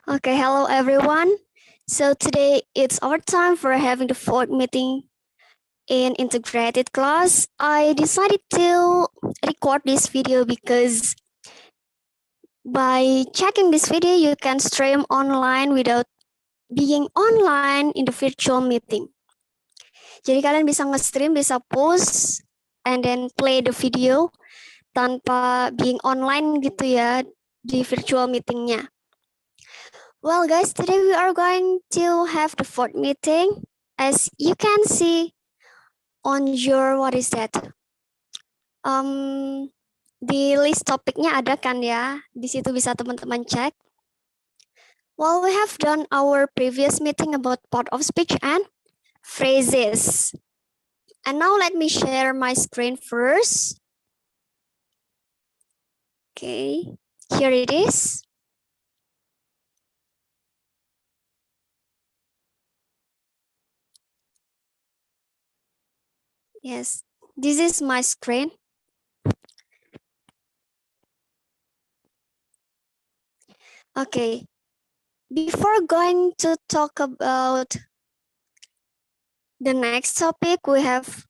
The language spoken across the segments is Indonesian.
Okay, hello everyone. So today it's our time for having the fourth meeting in integrated class. I decided to record this video because by checking this video, you can stream online without being online in the virtual meeting. Jadi kalian bisa nge-stream, bisa post, and then play the video tanpa being online gitu ya di virtual meetingnya. Well, guys, today we are going to have the fourth meeting. As you can see on your, what is that? Di list topiknya ada kan ya? Di situ bisa teman-teman cek. Well, we have done our previous meeting about part of speech and phrases. And now let me share my screen first. Okay, here it is. Yes, this is my screen. Okay, before going to talk about the next topic, we have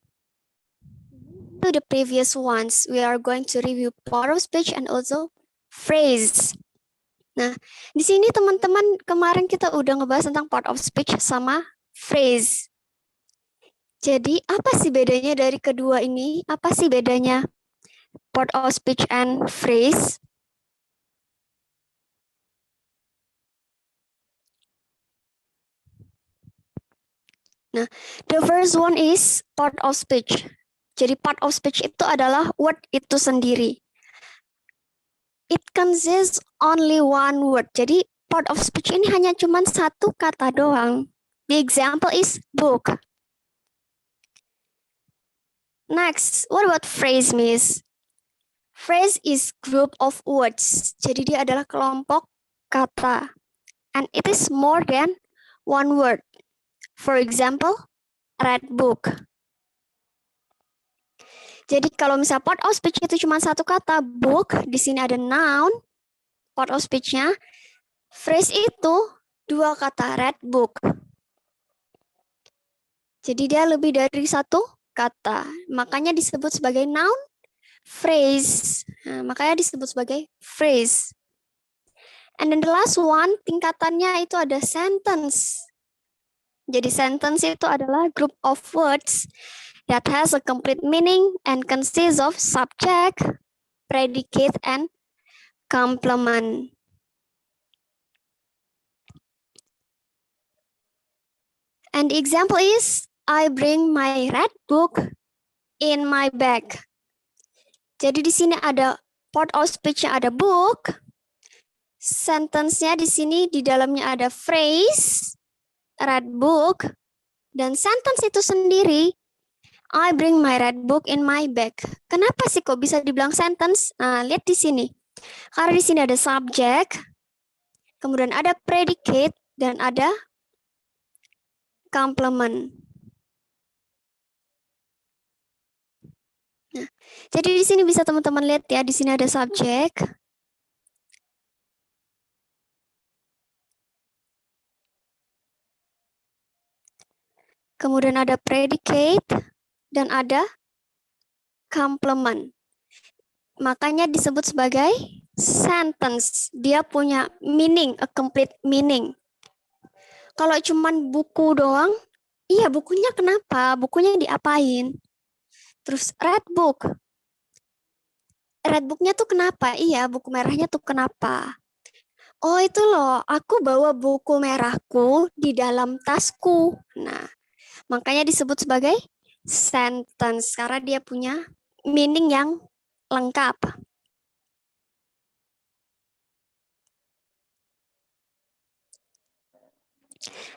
to the previous ones. We are going to review part of speech and also phrase. Nah, di sini teman-teman kemarin kita udah ngebahas tentang part of speech sama phrase. Jadi apa sih bedanya dari kedua ini? Apa sih bedanya part of speech and phrase? Nah, the first one is part of speech. Jadi part of speech itu adalah word itu sendiri. It consists only one word. Jadi part of speech ini hanya cuma satu kata doang. The example is book. Next, what about phrase, Miss? Phrase is group of words. Jadi dia adalah kelompok kata. And it is more than one word. For example, read book. Jadi kalau misal part of speech itu cuma satu kata, book, di sini ada noun, part of speech-nya. Phrase itu dua kata, read book. Jadi dia lebih dari satu kata. Makanya disebut sebagai noun phrase. Nah, makanya disebut sebagai phrase. And then the last one, tingkatannya itu ada sentence. Jadi sentence itu adalah group of words that has a complete meaning and consists of subject, predicate, and complement. And the example is, I bring my red book in my bag. Jadi di sini ada part of speech-nya ada book, sentence-nya di sini di dalamnya ada phrase, read book, dan sentence itu sendiri, I bring my red book in my bag. Kenapa sih kok bisa dibilang sentence? Nah, lihat di sini. Karena di sini ada subject, kemudian ada predicate, dan ada complement. Nah, jadi di sini bisa teman-teman lihat ya, di sini ada subject, kemudian ada predicate, dan ada complement. Makanya disebut sebagai sentence. Dia punya meaning, a complete meaning. Kalau cuman buku doang, iya bukunya kenapa? Bukunya diapain? Terus red book. Red booknya tuh kenapa? Iya, buku merahnya tuh kenapa? Oh itu loh, aku bawa buku merahku di dalam tasku. Nah, makanya disebut sebagai sentence karena dia punya meaning yang lengkap.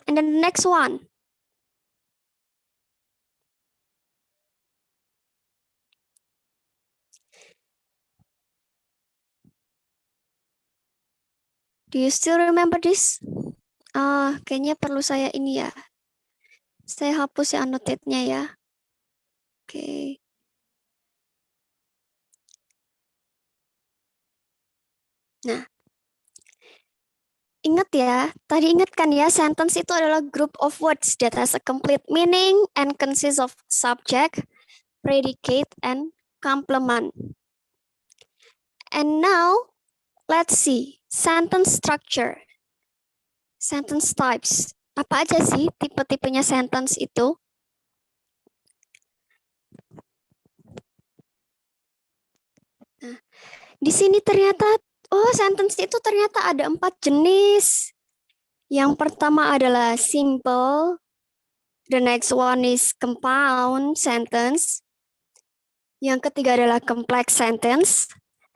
And then the next one. Do you still remember this? Kayaknya perlu saya ini ya. Saya hapus ya annotate-nya ya. Oke. Nah, Ingat ya, tadi ingatkan ya, sentence itu adalah group of words that has a complete meaning and consists of subject, predicate, and complement. And now, let's see, sentence structure. Sentence types. Apa aja sih tipe-tipenya sentence itu? Nah, di sini ternyata, oh sentence itu ternyata ada 4 jenis. Yang pertama adalah simple, the next one is compound sentence, yang ketiga adalah complex sentence,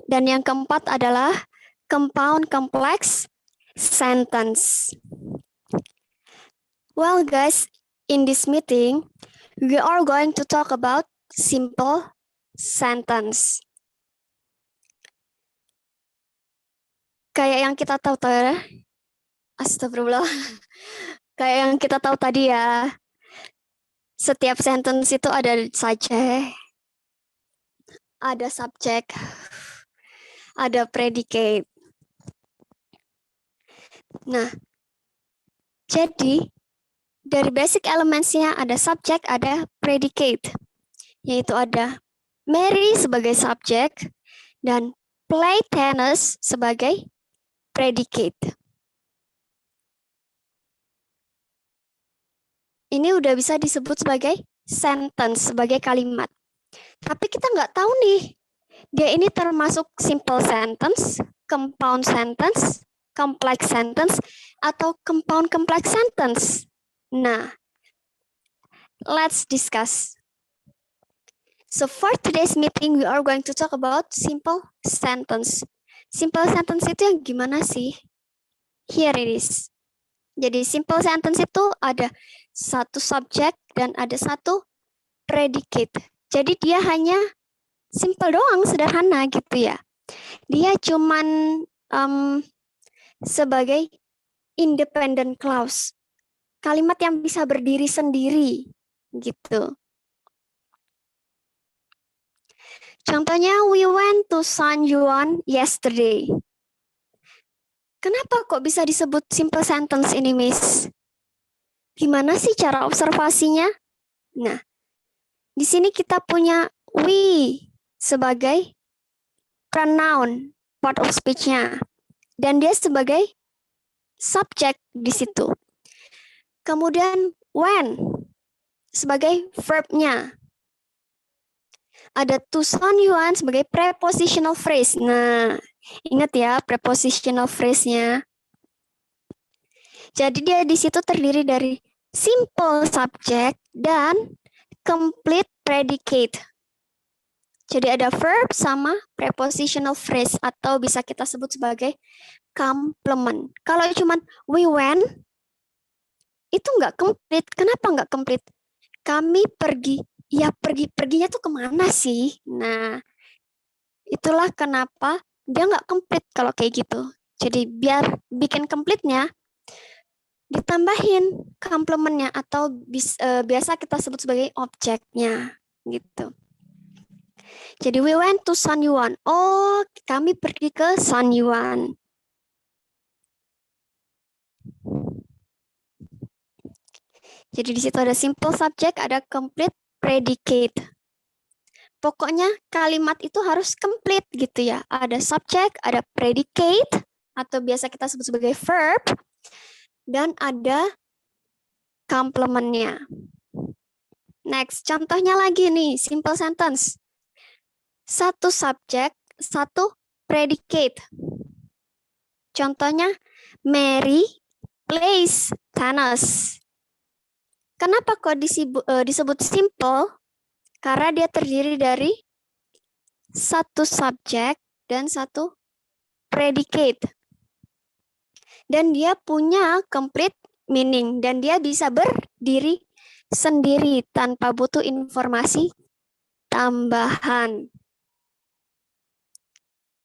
dan yang keempat adalah compound complex sentence. Well guys, in this meeting, we are going to talk about simple sentence. Kayak yang kita tahu tadi, astagfirullah. Kayak yang kita tahu tadi ya, setiap sentence itu ada subject, ada subject, ada predicate. Nah, jadi dari basic elements-nya ada subject, ada predicate, yaitu ada Mary sebagai subjek dan play tennis sebagai predicate. Ini udah bisa disebut sebagai sentence, sebagai kalimat. Tapi kita nggak tahu nih, dia ini termasuk simple sentence, compound sentence, complex sentence, atau compound complex sentence. Nah, let's discuss. So for today's meeting, we are going to talk about simple sentence. Simple sentence itu yang gimana sih? Here it is. Jadi simple sentence itu ada satu subjek dan ada satu predicate. Jadi dia hanya simple doang, sederhana gitu ya. Dia cuman sebagai independent clause. Kalimat yang bisa berdiri sendiri gitu. Contohnya, we went to San Juan yesterday. Kenapa kok bisa disebut simple sentence ini, Miss? Gimana sih cara observasinya? Nah, di sini kita punya we sebagai pronoun, part of speech-nya. Dan dia sebagai subject di situ. Kemudian when sebagai verb-nya. Ada to San Juan sebagai prepositional phrase. Nah, ingat ya prepositional phrase-nya. Jadi dia di situ terdiri dari simple subject dan complete predicate. Jadi ada verb sama prepositional phrase atau bisa kita sebut sebagai complement. Kalau cuman we went, itu nggak complete. Kenapa nggak complete? Kami pergi. Ya perginya tuh kemana sih? Nah, itulah kenapa dia nggak complete kalau kayak gitu. Jadi biar bikin complete-nya, ditambahin complement-nya atau biasa kita sebut sebagai objeknya gitu. Jadi we went to San Juan. Oh, kami pergi ke San Juan. Jadi di situ ada simple subject, ada complete predicate. Pokoknya kalimat itu harus complete gitu ya. Ada subject, ada predicate, atau biasa kita sebut sebagai verb, dan ada complement-nya. Next, contohnya lagi nih, simple sentence. Satu subjek, satu predicate. Contohnya, Mary plays tennis. Kenapa kok disebut simple? Karena dia terdiri dari satu subjek dan satu predicate. Dan dia punya complete meaning. Dan dia bisa berdiri sendiri tanpa butuh informasi tambahan.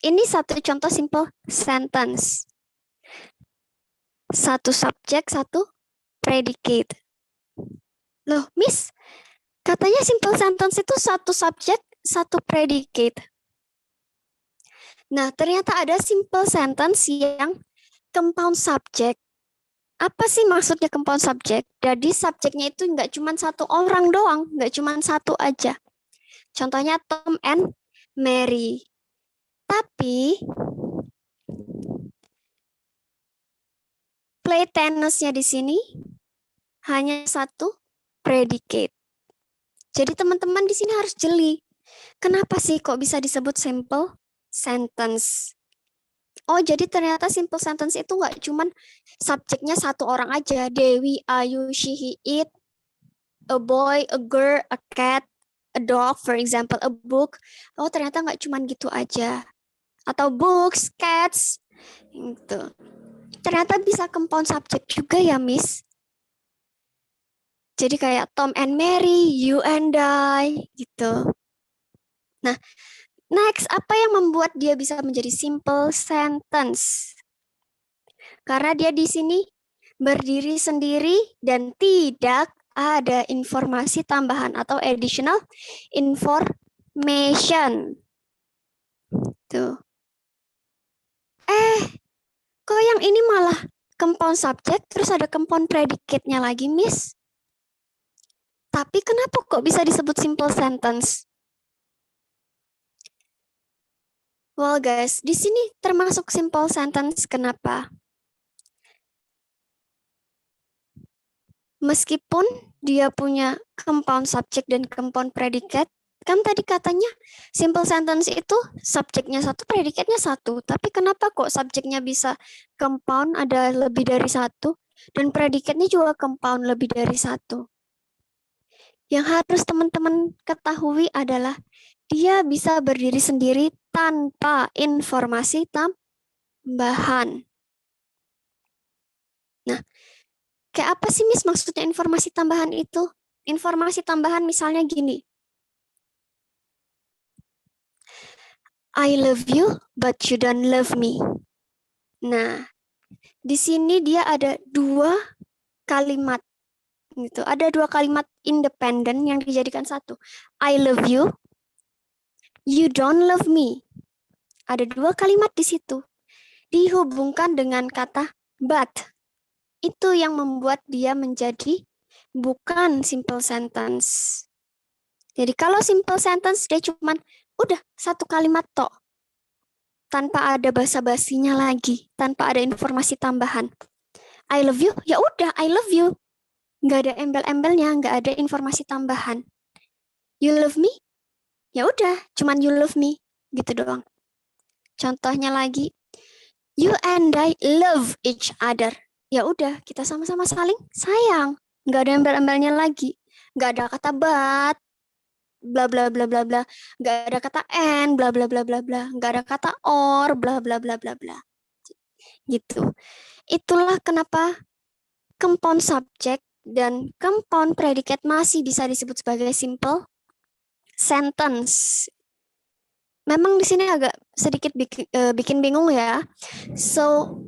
Ini satu contoh simple sentence. Satu subjek, satu predicate. Loh, Miss, katanya simple sentence itu satu subjek, satu predicate. Nah, ternyata ada simple sentence yang compound subject. Apa sih maksudnya compound subject? Jadi subjeknya itu nggak cuma satu orang doang, nggak cuma satu aja. Contohnya Tom and Mary. Tapi play tennisnya di sini hanya satu predicate. Jadi teman-teman di sini harus jeli. Kenapa sih kok bisa disebut simple sentence? Oh, jadi ternyata simple sentence itu nggak cuman subjeknya satu orang aja. Dewi, Ayu, she, he, it, a boy, a girl, a cat, a dog, for example, a book. Oh, ternyata nggak cuman gitu aja. Atau books, cats, gitu. Ternyata bisa compound subject juga ya, Miss. Jadi kayak Tom and Mary, you and I, gitu. Nah, next, apa yang membuat dia bisa menjadi simple sentence? Karena dia di sini berdiri sendiri dan tidak ada informasi tambahan atau additional information. Tuh. Kok yang ini malah compound subject, terus ada compound predicate-nya lagi, Miss? Tapi kenapa kok bisa disebut simple sentence? Well guys, di sini termasuk simple sentence. Kenapa? Meskipun dia punya compound subject dan compound predicate, kan tadi katanya simple sentence itu subjeknya satu, predicate-nya satu. Tapi kenapa kok subjeknya bisa compound ada lebih dari satu, dan predicate-nya juga compound lebih dari satu? Yang harus teman-teman ketahui adalah dia bisa berdiri sendiri tanpa informasi tambahan. Nah, kayak apa sih, Miss, maksudnya informasi tambahan itu? Informasi tambahan misalnya gini. I love you, but you don't love me. Nah, di sini dia ada dua kalimat. Gitu. Ada dua kalimat independen yang dijadikan satu. I love you, you don't love me. Ada dua kalimat di situ. Dihubungkan dengan kata but. Itu yang membuat dia menjadi bukan simple sentence. Jadi kalau simple sentence dia cuman udah satu kalimat tok. Tanpa ada basa-basinya lagi, tanpa ada informasi tambahan. I love you, ya udah I love you. Nggak ada embel-embelnya, nggak ada informasi tambahan. You love me, ya udah, cuman you love me, gitu doang. Contohnya lagi, you and I love each other. Ya udah, kita sama-sama saling sayang. Nggak ada embel-embelnya lagi. Nggak ada kata but, bla bla bla bla bla. Nggak ada kata and, bla bla bla bla bla. Nggak ada kata or, bla bla bla bla bla. Gitu. Itulah kenapa compound subject dan compound predicate masih bisa disebut sebagai simple sentence. Memang di sini agak sedikit bikin bingung ya. So,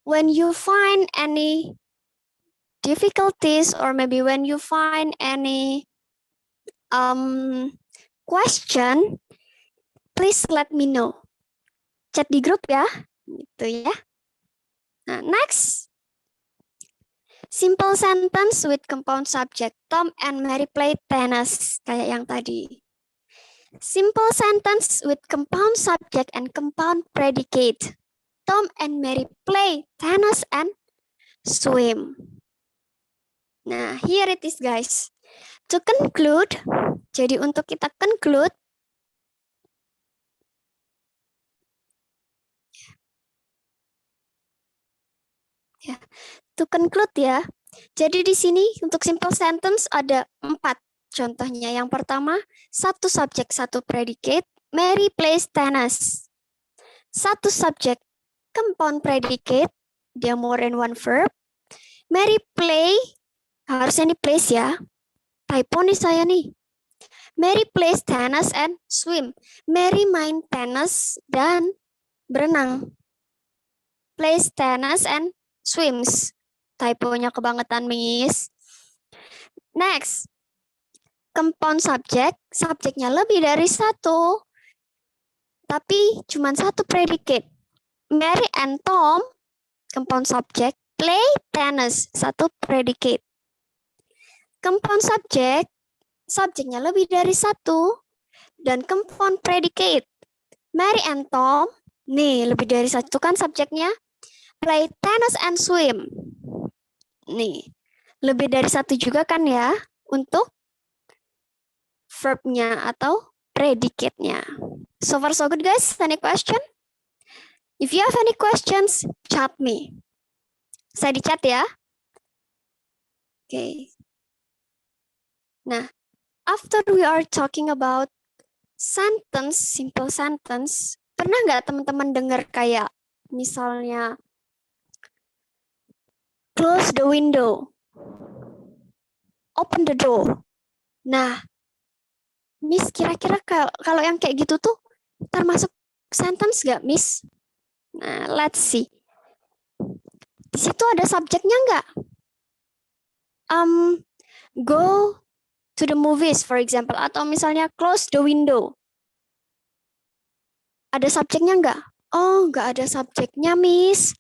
when you find any difficulties or maybe when you find any question, please let me know. Chat di grup ya, gitu ya. Nah, next. Simple sentence with compound subject. Tom and Mary play tennis, kayak yang tadi. Simple sentence with compound subject and compound predicate. Tom and Mary play tennis and swim. Nah, here it is guys. To conclude, jadi untuk kita conclude, ya, to conclude ya. Jadi di sini untuk simple sentence ada 4 contohnya. Yang pertama, satu subjek, satu predicate. Mary plays tennis. Satu subjek, compound predicate. Dia more than one verb. Mary play, harusnya ini plays ya. Typo nih saya nih. Mary plays tennis and swim. Mary main tenis dan berenang. Plays tennis and swims. Typonya kebangetan, Miss. Next. Compound subject. Subjeknya lebih dari satu. Tapi cuma satu predicate. Mary and Tom compound subject. Play tennis, satu predicate. Compound subject, subjeknya lebih dari satu. Dan compound predicate. Mary and Tom, nih lebih dari satu kan subjeknya. Play tennis and swim. Nih, lebih dari satu juga kan ya untuk verbnya atau predicate-nya. So far so good guys, any question? If you have any questions, chat me. Saya di chat ya. Oke. Nah, after we are talking about sentence, simple sentence, pernah nggak teman-teman dengar kayak misalnya close the window, open the door. Nah, Miss kira-kira kalau yang kayak gitu tuh termasuk sentence nggak, Miss? Nah, let's see. Di situ ada subjeknya nggak? Go to the movies, for example, atau misalnya close the window. Ada subjeknya nggak? Oh, nggak ada subjeknya, Miss.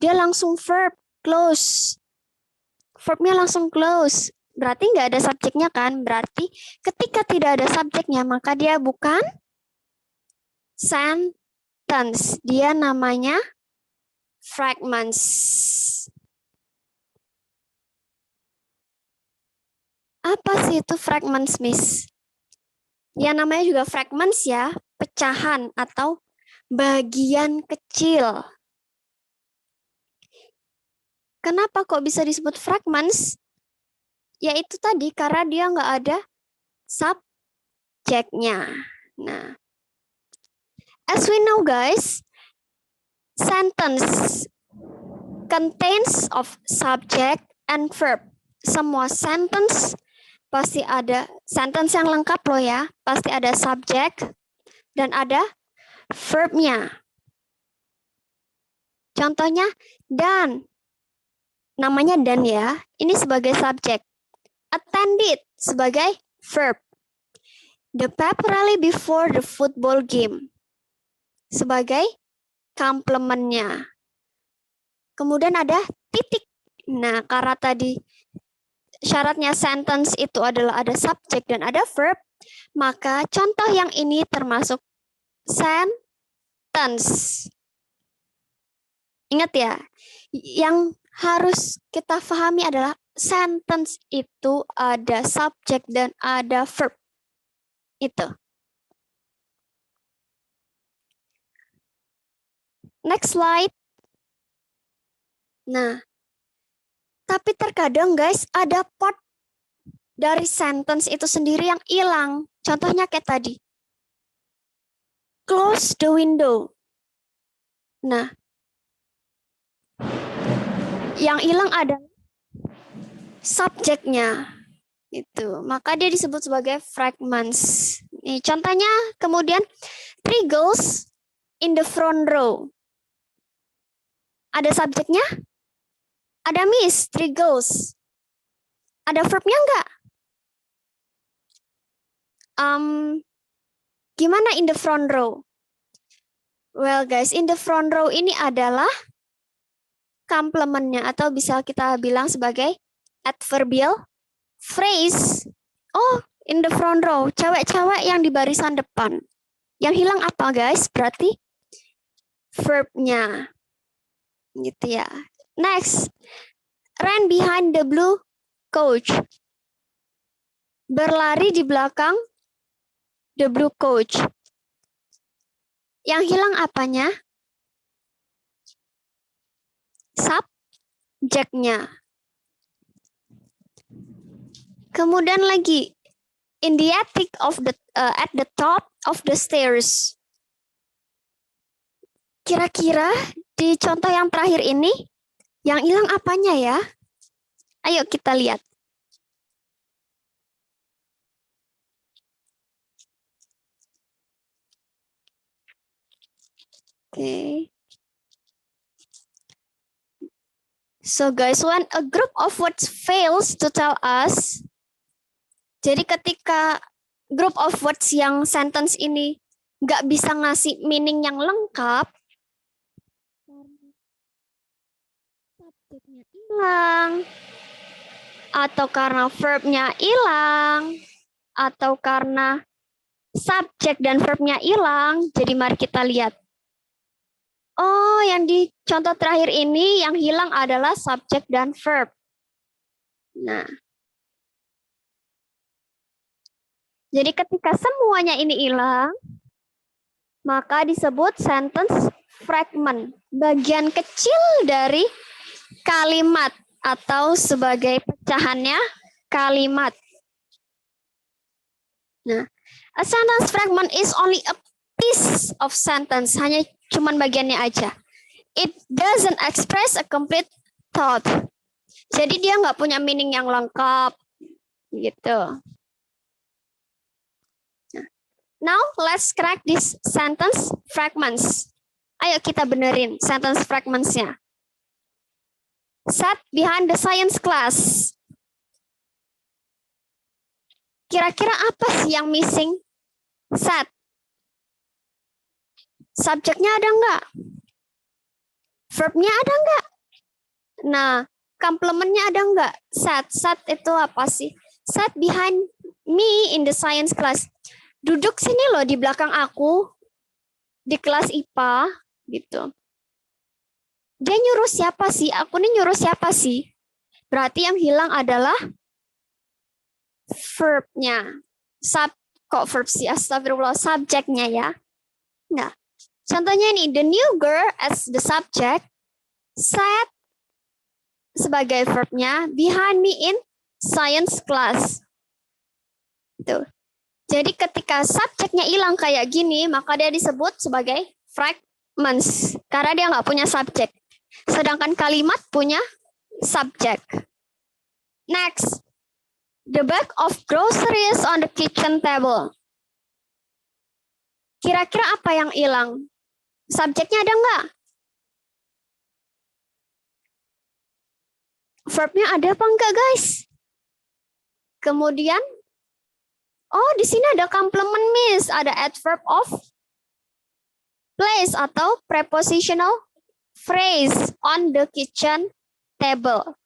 Dia langsung verb, close. Verbnya langsung close. Berarti nggak ada subjeknya kan? Berarti ketika tidak ada subjeknya, maka dia bukan sentence. Dia namanya fragments. Apa sih itu fragments, Miss? Ya namanya juga fragments ya, pecahan atau bagian kecil. Kenapa kok bisa disebut fragments? Yaitu tadi karena dia nggak ada subjeknya. Nah, as we know guys, sentence contains of subject and verb. Semua sentence pasti ada sentence yang lengkap loh ya. Pasti ada subject dan ada verbnya. Contohnya dan. Namanya dan ya. Ini sebagai subjek. Attended sebagai verb. The pep rally before the football game sebagai komplemennya. Kemudian ada titik. Nah, karena tadi syaratnya sentence itu adalah ada subjek dan ada verb, maka contoh yang ini termasuk sentence. Ingat ya, yang harus kita pahami adalah sentence itu ada subjek dan ada verb. Itu. Next slide. Nah, tapi terkadang guys ada part dari sentence itu sendiri yang hilang. Contohnya kayak tadi. Close the window. Nah, yang hilang ada subjeknya. Itu. Maka dia disebut sebagai fragments. Nih, contohnya kemudian three girls in the front row. Ada subjeknya? Ada Miss, three girls. Ada verbnya enggak? Gimana in the front row? Well guys, in the front row ini adalah komplemennya atau bisa kita bilang sebagai adverbial phrase. Oh, in the front row, cewek-cewek yang di barisan depan. Yang hilang apa guys? Berarti verbnya. Gitu ya. Next, ran behind the blue coach. Berlari di belakang the blue coach. Yang hilang apanya? Subjeknya. Kemudian lagi, in the attic of the at the top of the stairs. Kira-kira di contoh yang terakhir ini, yang hilang apanya ya? Ayo kita lihat. Okay. So guys, when a group of words fails to tell us, jadi ketika group of words yang sentence ini nggak bisa ngasih meaning yang lengkap, subjeknya hilang, atau karena verbnya hilang, atau karena subjek dan verbnya hilang. Jadi mari kita lihat. Oh, yang di contoh terakhir ini yang hilang adalah subjek dan verb. Nah, jadi ketika semuanya ini hilang, maka disebut sentence fragment, bagian kecil dari kalimat atau sebagai pecahannya kalimat. Nah, a sentence fragment is only a piece of sentence, hanya cuman bagiannya aja. It doesn't express a complete thought. Jadi dia nggak punya meaning yang lengkap, gitu. Now let's crack this sentence fragments. Ayo kita benerin sentence fragments-nya. Sat behind the science class. Kira-kira apa sih yang missing? Sat. Subjeknya ada nggak? Verbnya ada nggak? Nah, complementnya ada nggak? Sat. Sat itu apa sih? Sat behind me in the science class. Duduk sini loh di belakang aku di kelas IPA gitu. Dia nyuruh siapa sih? Aku nih nyuruh siapa sih? Berarti yang hilang adalah verb-nya. Kok verb sih? Astagfirullah, subjeknya ya. Nah, contohnya ini, the new girl as the subject, sat sebagai verb-nya, behind me in science class. Tuh. Jadi ketika subjeknya hilang kayak gini, maka dia disebut sebagai fragments. Karena dia nggak punya subjek. Sedangkan kalimat punya subjek. Next. The bag of groceries on the kitchen table. Kira-kira apa yang hilang? Subjeknya ada nggak? Verbnya ada apa enggak, guys? Kemudian, oh, di sini ada complement, Miss. Ada adverb of place atau prepositional phrase on the kitchen table.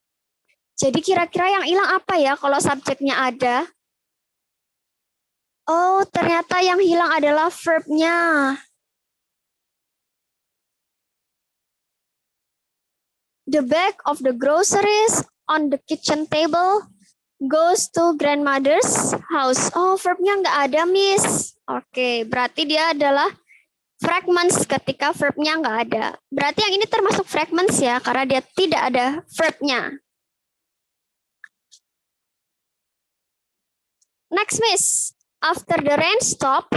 Jadi kira-kira yang hilang apa ya kalau subjeknya ada? Oh, ternyata yang hilang adalah verbnya. The bag of the groceries on the kitchen table goes to grandmother's house. Oh, verbnya nggak ada, Miss. Oke, berarti dia adalah fragments ketika verbnya nggak ada. Berarti yang ini termasuk fragments ya, karena dia tidak ada verbnya. Next, Miss. After the rain stop,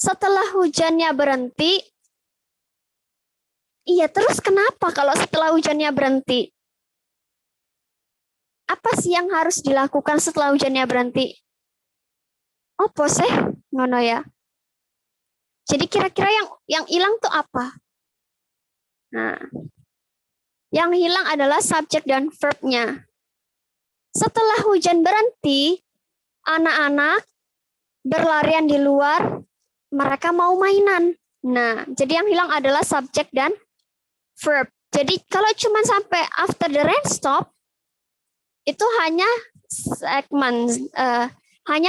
setelah hujannya berhenti, iya terus kenapa kalau setelah hujannya berhenti? Apa sih yang harus dilakukan setelah hujannya berhenti? Apa sih? Ngono ya. Jadi kira-kira yang hilang tuh apa? Nah, yang hilang adalah subjek dan verb-nya. Setelah hujan berhenti, anak-anak berlarian di luar, mereka mau mainan. Nah, jadi yang hilang adalah subjek dan verb. Jadi kalau cuma sampai after the rain stop, itu hanya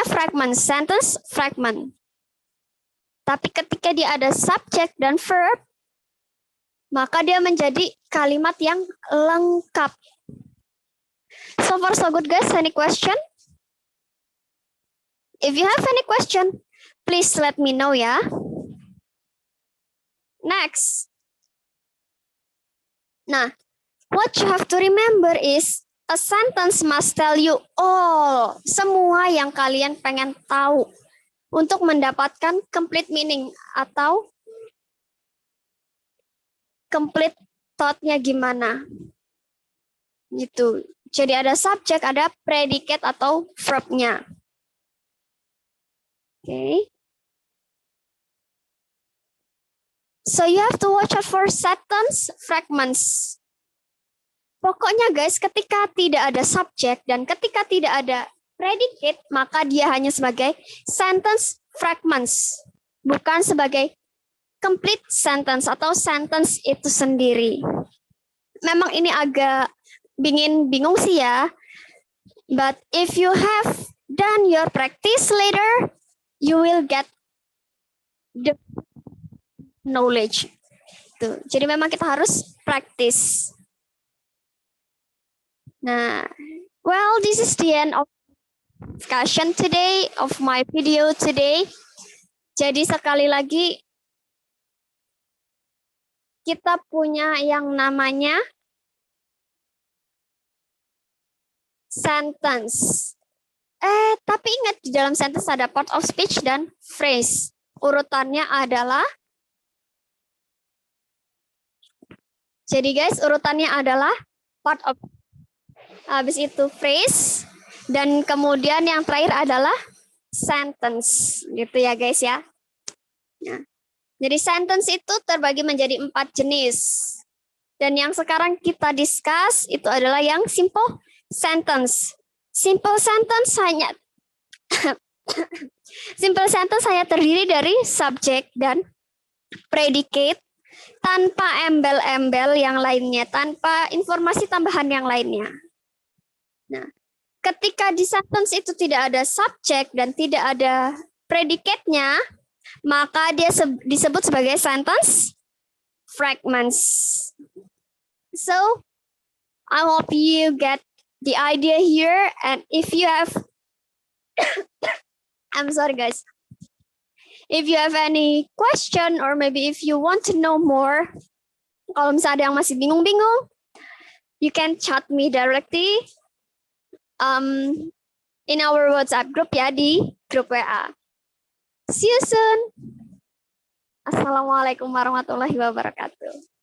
fragment, sentence fragment. Tapi ketika dia ada subjek dan verb, maka dia menjadi kalimat yang lengkap. So far so good, guys. Any question? If you have any question, please let me know ya. Next. Nah, what you have to remember is a sentence must tell you all, semua yang kalian pengen tahu untuk mendapatkan complete meaning atau complete thought-nya gimana. Gitu. Jadi ada subjek, ada predikat atau verb-nya. Okay. So you have to watch out for sentence fragments. Pokoknya guys, ketika tidak ada subjek dan ketika tidak ada predikat, maka dia hanya sebagai sentence fragments, bukan sebagai complete sentence atau sentence itu sendiri. Memang ini agak bingung sih ya. But if you have done your practice later, you will get the knowledge. Tuh. Jadi memang kita harus practice. Nah, well, this is the end of discussion today, of my video today. Jadi sekali lagi, kita punya yang namanya sentence. Tapi ingat di dalam sentence ada part of speech dan phrase. Urutannya adalah, jadi guys, urutannya adalah part of, habis itu phrase, dan kemudian yang terakhir adalah sentence, gitu ya guys ya. Nah, jadi sentence itu terbagi menjadi 4 jenis. Dan yang sekarang kita discuss itu adalah yang simple sentence. Simple sentence hanya simple sentence hanya terdiri dari subjek dan predicate tanpa embel-embel yang lainnya, tanpa informasi tambahan yang lainnya. Nah, ketika di sentence itu tidak ada subjek dan tidak ada predicate-nya, maka dia disebut sebagai sentence fragments. So, I hope you get the idea here, and if you have I'm sorry guys, if you have any question or maybe if you want to know more, kalau misalnya ada yang masih bingung-bingung, you can chat me directly in our WhatsApp group ya, di grup WA. See you soon. Assalamualaikum warahmatullahi wabarakatuh.